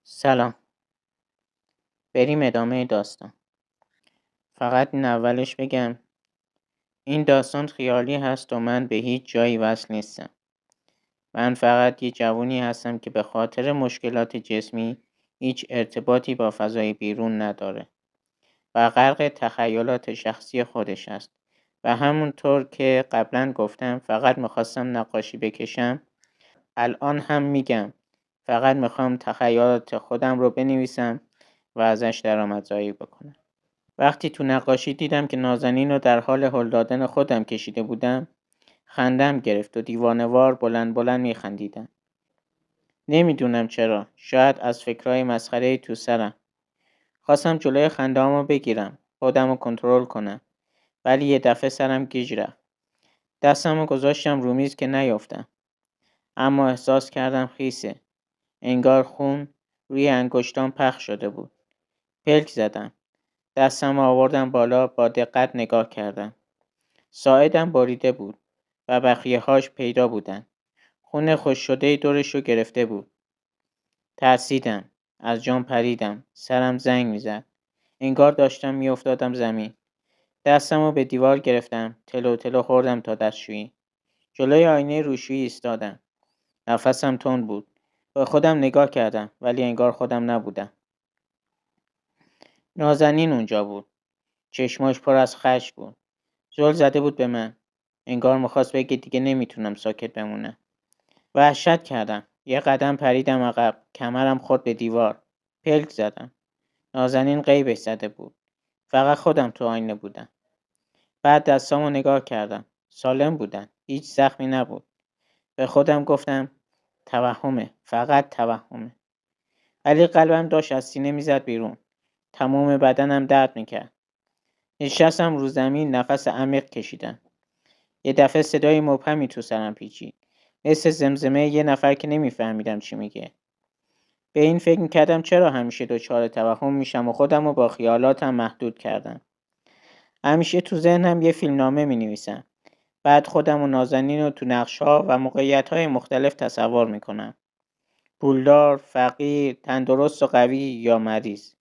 سلام. بریم ادامه داستان. فقط این اولش بگم این داستان خیالی هست و من به هیچ جایی وصل نیستم. من فقط یه جوونی هستم که به خاطر مشکلات جسمی هیچ ارتباطی با فضای بیرون نداره و غرق تخیلات شخصی خودش است و همونطور که قبلا گفتم فقط میخواستم نقاشی بکشم. الان هم میگم فقط میخوام تخیلات خودم رو بنویسم و ازش درآمدزایی بکنم. وقتی تو نقاشی دیدم که نازنین رو در حال هل دادن خودم کشیده بودم، خندم گرفت و دیوانه‌وار بلند بلند میخندیدم. نمیدونم چرا، شاید از فکرای مسخره تو سرم. خواستم جلوی خنده‌هامو بگیرم، خودم رو کنترل کنم، ولی یه دفعه سرم گیج رفت. دستمو گذاشتم رو میز که نیفتم، اما احساس کردم خیسه. انگار خون روی انگشتام پخش شده بود. پلک زدم. دستمو آوردم بالا، با دقت نگاه کردم. ساعدم بریده بود و بخیه‌هاش پیدا بودن. خون خوش شده دورش رو گرفته بود. ترسیدم. از جام پریدم. سرم زنگ میزد. انگار داشتم میافتادم زمین. دستمو به دیوار گرفتم. تلو تلو خوردم تا دستشویی. جلوی آینه روشویی ایستادم. نفسم تند بود. به خودم نگاه کردم ولی انگار خودم نبودم. نازنین اونجا بود. چشماش پر از خشم بود. زل زده بود به من. انگار میخواست بگه دیگه نمیتونم ساکت بمونم. وحشت کردم. یه قدم پریدم عقب. کمرم خورد به دیوار. پلک زدم. نازنین غیبش زده بود. فقط خودم تو آینه بودم. بعد دستامو نگاه کردم. سالم بودن. هیچ زخمی نبود. به خودم گفتم توهمه. فقط توهمه. ولی قلبم داشت از سینه میزد بیرون. تمام بدنم درد میکرد. نشستم رو زمین، نفس عمیق کشیدم. یه دفعه صدای مبهمی تو سرم پیچید. مثل زمزمه یه نفر که نمیفهمیدم چی میگه. به این فکر میکردم چرا همیشه دچار توهم میشم و خودم رو با خیالاتم محدود کردم. همیشه تو ذهنم یه فیلمنامه مینویسم. بعد خودم و نازنین رو تو نقش‌ها و موقعیت‌های مختلف تصور میکنم. پولدار، فقیر، تندرست و قوی یا مریض.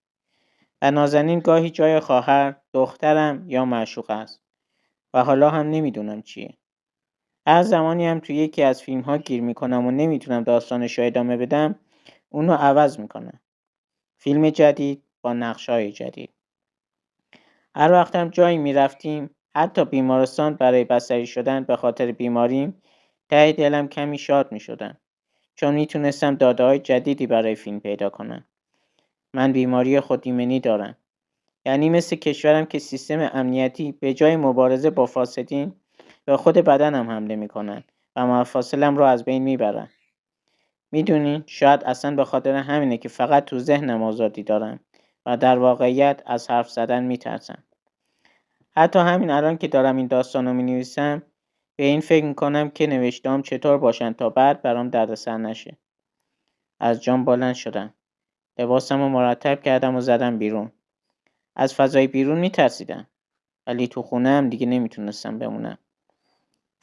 و نازنین گاهی جای خواهر، دخترم یا معشوق است. و حالا هم نمیدونم چیه. هر زمانی هم تو یکی از فیلم‌ها گیر میکنم و نمیتونم داستانش رو ادامه بدم، اونو عوض میکنم. فیلم جدید با نقش‌های جدید. هر وقتم جایی میرفتیم، حتی بیمارستان برای بستری شدن به خاطر بیماریم، ته دلم کمی شاد میشدم. چون میتونستم داده‌های جدیدی برای فیلم پیدا کنم. من بیماری خودایمنی دارم. یعنی مثل کشورم که سیستم امنیتی به جای مبارزه با فاسدین به خود بدنم حمله میکنن و مفاصلم رو از بین میبرن. میدونین شاید اصلا به خاطر همینه که فقط تو ذهنم آزادی دارم و در واقعیت از حرف زدن میترسم. حتی همین الان که دارم این داستانو مینویسم به این فکر میکنم که نوشته‌ام چطور باشن تا بعد برام دردسر نشه. از جام بلند شدم. لباسمو مرتب کردم و زدم بیرون. از فضای بیرون میترسیدم. ولی تو خونه هم دیگه نمیتونستم بمونم.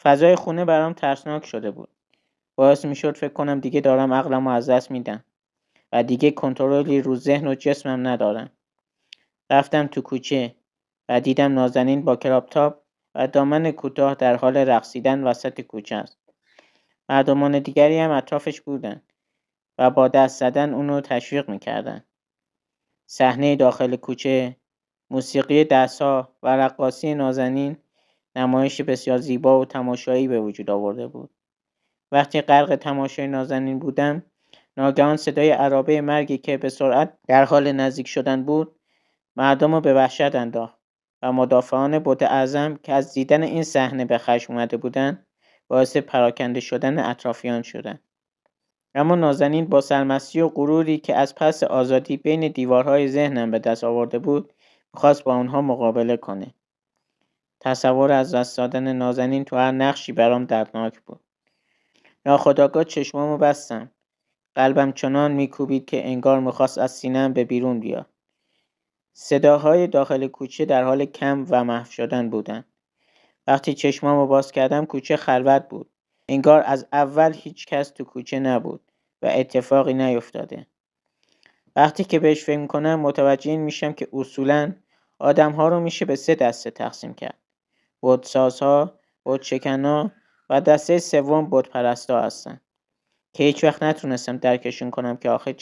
فضای خونه برام ترسناک شده بود. باعث میشد فکر کنم دیگه دارم عقلمو از دست میدم و دیگه کنترلی رو ذهن و جسمم ندارم. رفتم تو کوچه و دیدم نازنین با کراپ تاپ و دامن کوتاه در حال رقصیدن وسط کوچه است. مردمان دیگری هم اطرافش بودن و با دست زدن اونو تشویق میکردن. صحنه داخل کوچه، موسیقی دست‌ها و رقاصی نازنین نمایش بسیار زیبا و تماشایی به وجود آورده بود. وقتی غرق تماشای نازنین بودم، ناگهان صدای عرابه مرگی که به سرعت در حال نزدیک شدن بود، مردم رو به وحشت انداخت و مدافعان بت اعظم که از دیدن این صحنه به خشم اومده بودند، باعث پراکنده شدن اطرافیان شدند. اما نازنین با سرمستی و غروری که از پس آزادی بین دیوارهای ذهنم به دست آورده بود، می‌خواست با اونها مقابله کنه. تصور از دست دادن نازنین تو هر نقشی برام دردناک بود. ناخودآگاه چشمامو بستم. قلبم چنان میکوبید که انگار میخواست از سینه‌ام به بیرون بیاد. صداهای داخل کوچه در حال کم و محو شدن بودند. وقتی چشمامو باز کردم کوچه خلوت بود. انگار از اول هیچ کس تو کوچه نبود و اتفاقی نیفتاده. وقتی که بهش فکر میکنم متوجه این میشم که اصولاً آدم‌ها رو میشه به 3 دسته تقسیم کرد. بت‌سازها، بت‌شکن‌ها و دسته سوم بت‌پرستا هستن که هیچ وقت نتونستم درکشون کنم که آخه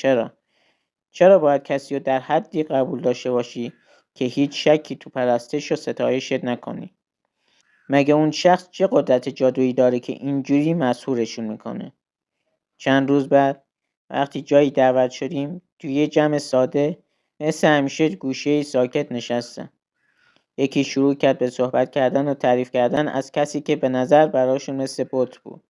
چرا باید کسی رو در حدی قبول داشته باشی که هیچ شکی تو پرستش و ستایشت نکنی؟ مگه اون شخص چه قدرت جادویی داره که اینجوری مسحورشون میکنه؟ چند روز بعد وقتی جایی دعوت شدیم توی یه جمع ساده مثل همیشه گوشه ساکت نشستم. یکی شروع کرد به صحبت کردن و تعریف کردن از کسی که به نظر براشون مثل بت بود.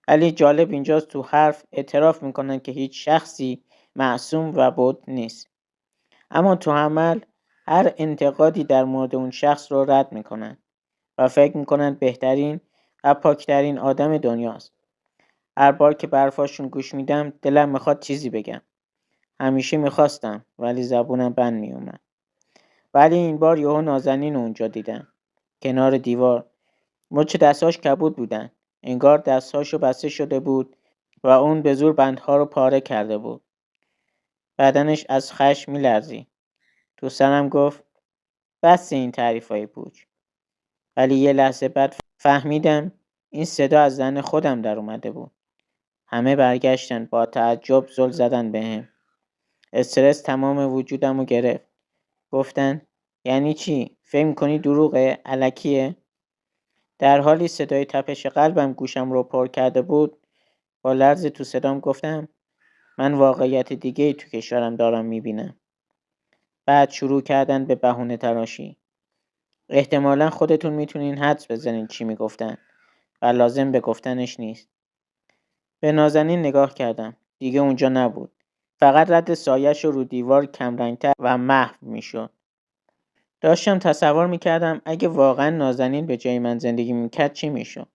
ولی جالب اینجاست تو حرف اعتراف میکنن که هیچ شخصی معصوم و بت نیست. اما تو عمل هر انتقادی در مورد اون شخص رو رد میکنن و فکر میکنن بهترین و پاکترین آدم دنیاست. هر بار که به حرفاشون گوش میدم دلم میخواد چیزی بگم. همیشه میخواستم ولی زبونم بند میومد. ولی این بار یهو نازنین رو اونجا دیدم. کنار دیوار. مچ دستاش کبود بودن. انگار دستاشو بسته شده بود و اون به زور بندها رو پاره کرده بود. بدنش از خشم میلرزید. تو سرم گفت بس این تعریفای پوچ. ولی یه لحظه بعد فهمیدم این صدا از زن خودم در اومده بود. همه برگشتن با تعجب زل زدن بهم. استرس تمام وجودم رو گرفت. گفتن یعنی چی؟ فکر می‌کنی دروغه؟ الکیه؟ در حالی صدای تپش قلبم گوشم رو پر کرده بود با لرز تو صدام گفتم من واقعیت دیگه ای تو کشورم دارم میبینم. بعد شروع کردن به بهونه تراشی. احتمالا خودتون میتونین حدس بزنین چی میگفتن و لازم به گفتنش نیست. به نازنین نگاه کردم. دیگه اونجا نبود. فقط رد سایش رو دیوار کمرنگتر و محو میشد. داشتم تصور میکردم اگه واقعا نازنین به جای من زندگی میکرد چی میشد.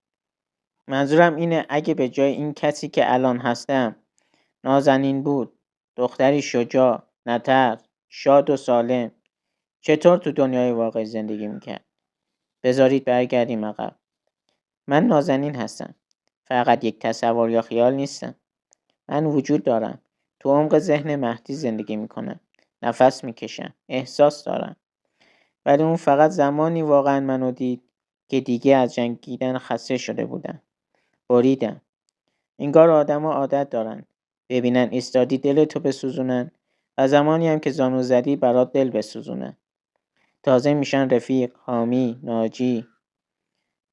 منظورم اینه اگه به جای این کسی که الان هستم نازنین بود، دختری شجاع، نطر، شاد و سالم، چطور تو دنیای واقعی زندگی میکرد؟ بذارید برگردیم عقب. من نازنین هستم. فقط یک تصور یا خیال نیستم. من وجود دارم. تو عمق ذهن مهدی زندگی میکنم. نفس میکشم. احساس دارم. ولی اون فقط زمانی واقعا منو دید که دیگه از جنگیدن خسته شده بودم. بریدم. انگار آدما عادت دارن ببینن ایستادی دلتو بسوزونن و زمانی هم که زانو زدی برات دل بسوزونن. تازه میشن رفیق، حامی، ناجی.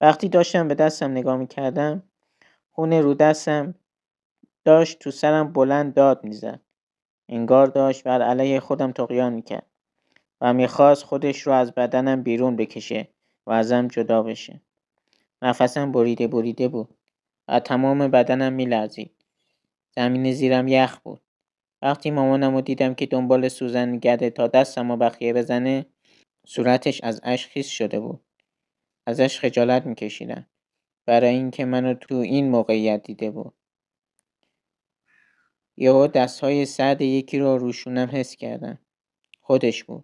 وقتی داشتم به دستم نگاه میکردم خون رو دستم داشت تو سرم بلند داد میزد. انگار داشت بر علیه خودم طغیان میکرد و میخواست خودش رو از بدنم بیرون بکشه و ازم جدا بشه. نفسم بریده بود و تمام بدنم میلرزید. زمین زیرم یخ بود. وقتی مامانم رو دیدم که دنبال سوزن میگرده تا دستم رو بخیه بزنه صورتش از اشک خیس شده بود. ازش خجالت میکشیدم برای اینکه منو تو این موقعیت دیده بود. یهو دستهای سرد یکی رو روشونم حس کردم. خودش بود.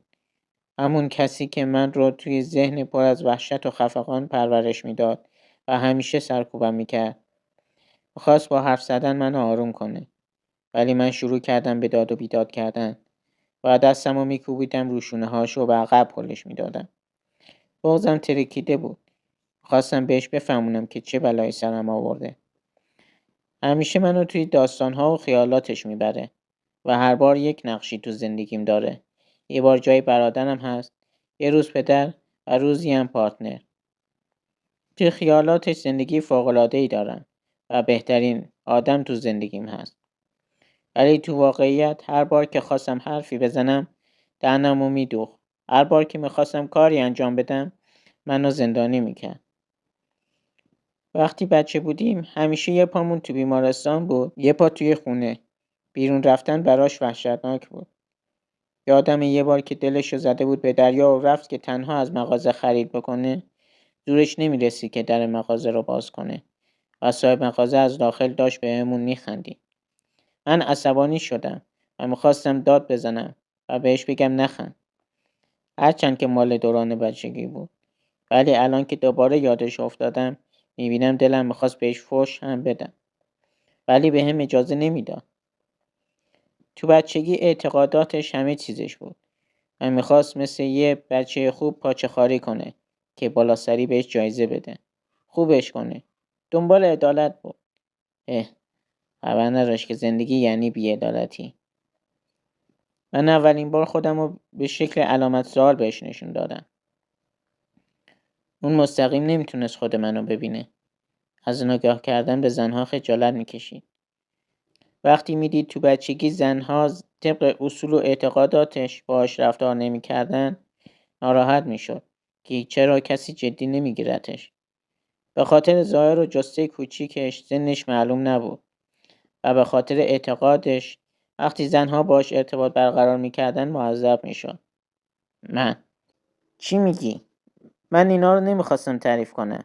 همون کسی که من رو توی ذهن پر از وحشت و خفقان پرورش میداد و همیشه سرکوبم میکرد. خواست با حرف زدن منو آروم کنه. ولی من شروع کردم به داد و بیداد کردن و دستم رو میکوبیدم رو شونه هاشو و به عقب هلش میدادم. بغضم ترکیده بود. خواستم بهش بفهمونم که چه بلایی سرم آورده. همیشه منو توی داستان‌ها و خیالاتش میبره و هر بار یک نقشی تو زندگیم داره. یه بار جای برادرم هست، یه روز پدر و روزی هم پارتنر. توی خیالاتش زندگی فوق‌العاده‌ای دارم و بهترین آدم تو زندگیم هست. ولی تو واقعیت هر بار که خواستم حرفی بزنم دهنمو میدوخت. هر بار که میخواستم کاری انجام بدم منو زندانی میکرد. وقتی بچه بودیم همیشه یه پامون تو بیمارستان بود، یه پا توی خونه. بیرون رفتن براش وحشتناک بود. یادم یه بار که دلشو زده بود به دریا و رفت که تنها از مغازه خرید بکنه، زورش نمیرسی که در مغازه رو باز کنه و صاحب مغازه از داخل داشت بهمون میخندید. من عصبانی شدم و میخواستم داد بزنم و بهش بگم نخند. هرچند که مال دوران بچگی بود. ولی الان که دوباره یادش افتادم میبینم دلم میخواست بهش فحش هم بدم. ولی به هم اجازه نمیداد. تو بچگی اعتقاداتش همه چیزش بود و میخواست مثل یه بچه خوب پاچه خاری کنه که بالا سری بهش جایزه بده. خوبش کنه. دنبال عدالت بود. خبر نداشت که زندگی یعنی بی‌عدالتی. من اولین بار خودم رو به شکل علامت سوال بهش نشون دادم. اون مستقیم نمیتونست خود منو ببینه. از نگاه کردن به زنها خجالت میکشید. وقتی میدید تو بچگی زنها طبق اصول و اعتقاداتش باهاش رفتار نمیکردن، ناراحت میشد که چرا کسی جدی نمیگیرتش. به خاطر ظاهر و جسته کوچیکش سنش معلوم نبود و به خاطر اعتقادش وقتی زنها باهاش ارتباط برقرار میکردن معذب میشد. من چی میگی؟ من اینا رو نمیخواستم تعریف کنم.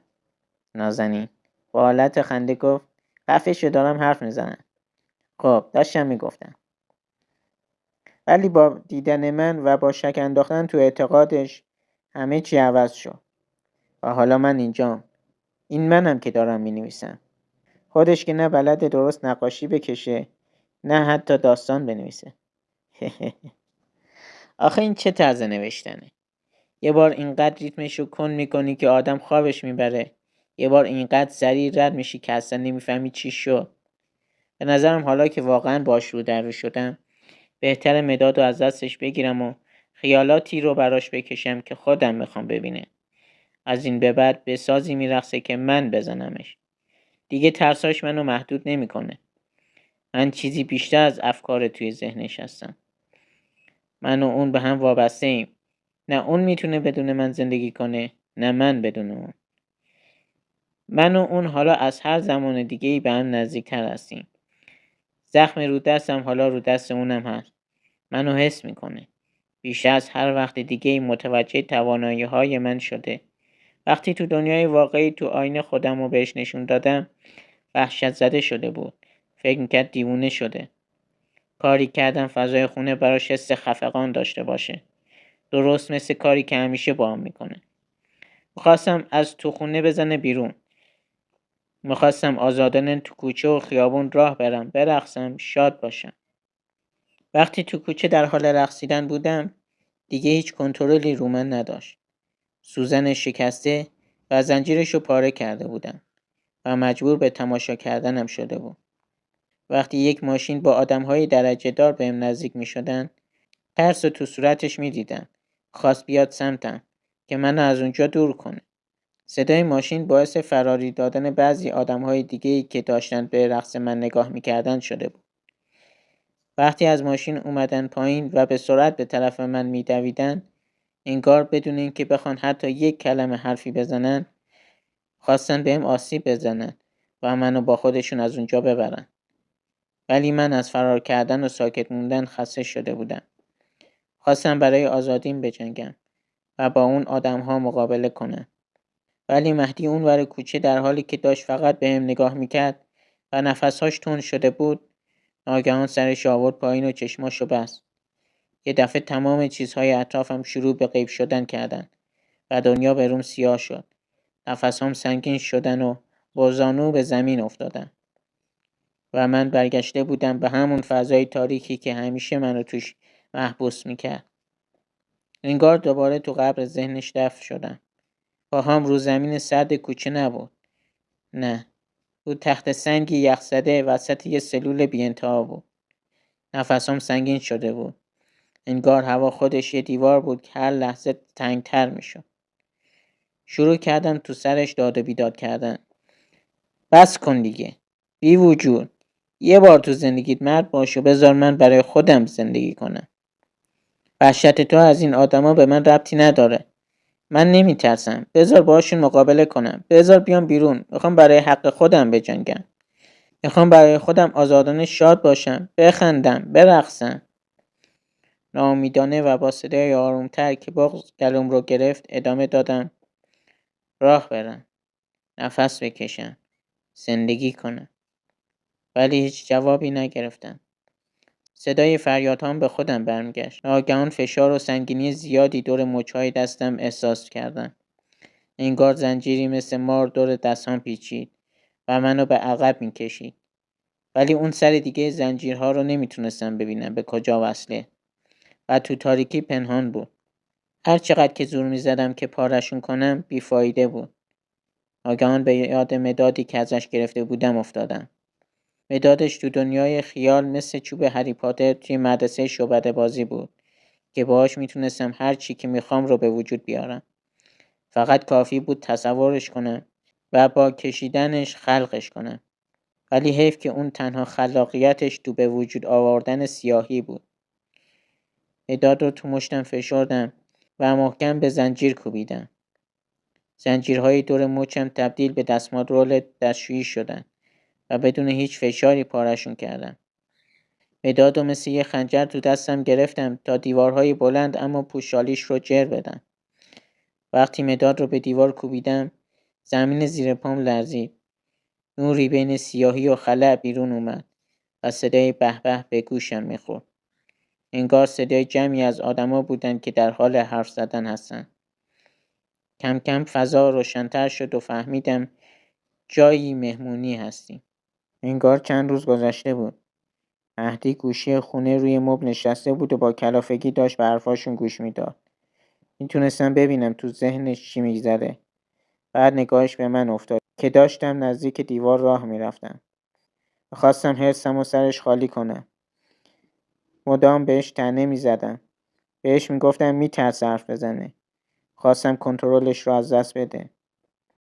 نازنین با حالت خنده گفت خفه شو، دارم حرف میزنم. خب داشتم میگفتم. ولی با دیدن من و با شک انداختن تو اعتقادش همه چی عوض شد و حالا من اینجام. این منم که دارم مینویسم. خودش که نه بلد درست نقاشی بکشه نه حتی داستان بنویسه. آخه این چه طرز نوشتنه؟ یه بار اینقدر ریتمشو کند میکنی که آدم خوابش میبره. یه بار اینقدر سریع رد میشی که اصلا نمیفهمی چی شد. به نظرم حالا که واقعا باش رو در رو شدم بهتر مداد رو از دستش بگیرم و خیالاتی رو براش بکشم که خودم میخوام ببینه. از این به بعد به سازی میرقصه که من بزنمش. دیگه ترساش منو محدود نمیکنه. من چیزی بیشتر از افکار توی ذهنش هستم. من و اون به هم وابسته ایم. نه اون میتونه بدون من زندگی کنه نه من بدون اون. من و اون حالا از هر زمان دیگه‌ای به هم نزدیکتر هستیم. زخم رو دستم حالا رو دست اونم هست. منو حس میکنه. بیشتر از هر وقت دیگه‌ای متوجه توانایی‌های من شده. وقتی تو دنیای واقعی تو آینه خودم رو بهش نشون دادم وحشت زده شده بود. فکر میکرد دیوونه شده. کاری کردم فضای خونه براش حس خفقان داشته باشه. درست مثل کاری که همیشه با هم میکنه. میخواستم از تو خونه بزنه بیرون. میخواستم آزادانه تو کوچه و خیابون راه برم، برقصم، شاد باشم. وقتی تو کوچه در حال رقصیدن بودم دیگه هیچ کنترلی رو من نداشت. سوزن شکسته و زنجیرشو پاره کرده بودم و مجبور به تماشا کردنم شده بود. وقتی یک ماشین با آدمهای درجه دار بهم نزدیک می شدن ترس تو صورتش می دیدم. خواست بیاد سمتم که منو از اونجا دور کنه. صدای ماشین باعث فراری دادن بعضی آدمهای دیگه‌ای که داشتن به رقص من نگاه می‌کردن شده بود. وقتی از ماشین اومدن پایین و به سرعت به طرف من می‌دویدن، انگار بدون اینکه بخوان حتی یک کلمه حرفی بزنن، خواستن بهم آسیب بزنن و منو با خودشون از اونجا ببرن. ولی من از فرار کردن و ساکت موندن خسته شده بودم. خواستم برای آزادیم بجنگم و با اون آدم‌ها مقابله کنم. ولی مهدی اونور کوچه در حالی که داشت فقط بهم نگاه میکرد و نفسهاش تند شده بود ناگهان سرش آورد پایین و چشماشو بست. یه دفعه تمام چیزهای اطرافم شروع به غیب شدن کردن و دنیا بروم سیاه شد. نفسهام سنگین شدن و با زانو به زمین افتادم و من برگشته بودم به همون فضای تاریکی که همیشه منو توش محبوس میکرد. انگار دوباره تو قبر ذهنش دفن شدم. پاهام رو زمین سرد کوچه نبود. نه. رو تخت سنگی یخزده وسط یه سلول بی‌انتها بود. نفسم سنگین شده بود. انگار هوا خودش یه دیوار بود که هر لحظه تنگتر میشد. شروع کردم تو سرش داد و بیداد کردن. بس کن دیگه. بی وجود. یه بار تو زندگیت مرد باش و بذار من برای خودم زندگی کنم. وحشت تو از این آدما به من ربطی نداره. من نمیترسم. بذار باشون مقابله کنم. بذار بیام بیرون. میخوام برای حق خودم بجنگم. میخوام برای خودم آزادانه شاد باشم، بخندم، برقصم. ناامیدانه و با صدای آرومتر که بغض گلوم رو گرفت ادامه دادم. راه برم، نفس بکشم، زندگی کنم. ولی هیچ جوابی نگرفتم. صدای فریادهام به خودم برمیگشت. ناگهان فشار و سنگینی زیادی دور مچهای دستم احساس کردم. انگار زنجیری مثل مار دور دستام پیچید و منو به عقب میکشید. ولی اون سر دیگه زنجیرها رو نمیتونستم ببینم به کجا وصله و تو تاریکی پنهان بود. هر چقدر که زور میزدم که پارشون کنم بیفایده بود. ناگهان به یاد مدادی که ازش گرفته بودم افتادم. مدادش تو دنیای خیال مثل چوب هری پاتر توی مدرسه شعبده بازی بود که باهاش میتونستم هر چی که میخوام رو به وجود بیارم. فقط کافی بود تصورش کنم و با کشیدنش خلقش کنم. ولی حیف که اون تنها خلاقیتش تو به وجود آوردن سیاهی بود. مداد رو تو مشتم فشردم و محکم به زنجیر کوبیدم. زنجیرهای دور مچم تبدیل به دستمال رول دستشویی شدن و بدون هیچ فشاری پارشون کردم. مداد رو مثل یه خنجر تو دستم گرفتم تا دیوارهای بلند اما پوشالیش رو جر بدم. وقتی مداد رو به دیوار کوبیدم، زمین زیر پام لرزید. نوری بین سیاهی و خلأ بیرون اومد و صدای به به به گوشم میخورد. انگار صدای جمعی از آدما بودن که در حال حرف زدن هستن. کم کم فضا روشن‌تر شد و فهمیدم جایی مهمونی هستیم. انگار چند روز گذشته بود. مهدی گوشی خونه روی مبل نشسته بود و با کلافگی داشت به حرفاشون گوش میداد. میتونستم ببینم تو ذهنش چی میگذره. بعد نگاهش به من افتاد که داشتم نزدیک دیوار راه میرفتم. خواستم حرصم و سرش خالی کنم. مدام بهش طعنه میزدم. بهش میگفتم میترسه حرف بزنه. خواستم کنترلش رو از دست بده.